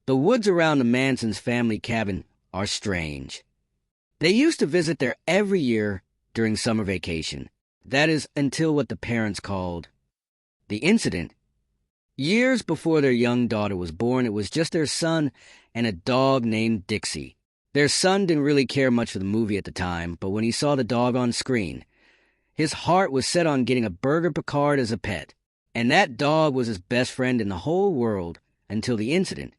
The woods around the Manson's family cabin are strange. They used to visit there every year during summer vacation. That is, until what the parents called the incident. Years before their young daughter was born, it was just their son and a dog named Dixie. Their son didn't really care much for the movie at the time, but when he saw the dog on screen, his heart was set on getting a Burger Picard as a pet, and that dog was his best friend in the whole world until the incident.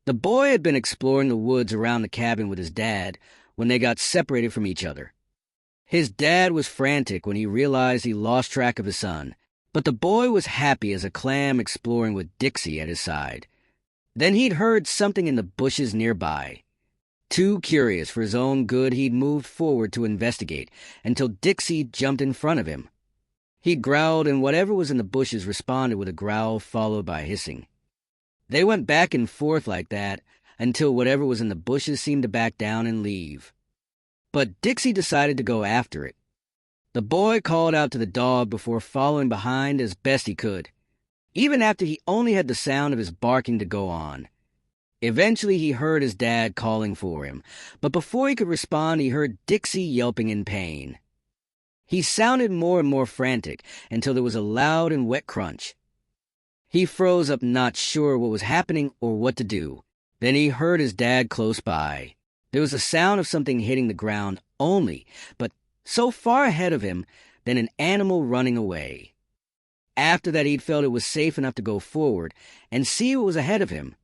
The boy had been exploring the woods around the cabin with his dad when they got separated from each other. His dad was frantic when he realized he lost track of his son, but the boy was happy as a clam exploring with Dixie at his side. Then he'd heard something in the bushes nearby. Too curious for his own good, he'd moved forward to investigate until Dixie jumped in front of him. He growled, and whatever was in the bushes responded with a growl followed by hissing. They went back and forth like that until whatever was in the bushes seemed to back down and leave. But Dixie decided to go after it. The boy called out to the dog before following behind as best he could, even after he only had the sound of his barking to go on. Eventually he heard his dad calling for him, but before he could respond he heard Dixie yelping in pain. He sounded more and more frantic until there was a loud and wet crunch. He froze up, not sure what was happening or what to do. Then he heard his dad close by. There was a sound of something hitting the ground only, but so far ahead of him than an animal running away. After that he'd felt it was safe enough to go forward and see what was ahead of him.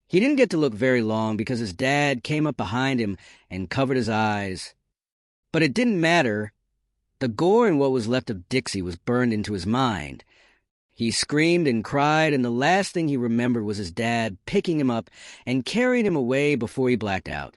He didn't get to look very long because his dad came up behind him and covered his eyes. But it didn't matter. The gore in what was left of Dixie was burned into his mind. He screamed and cried, and the last thing he remembered was his dad picking him up and carrying him away before he blacked out.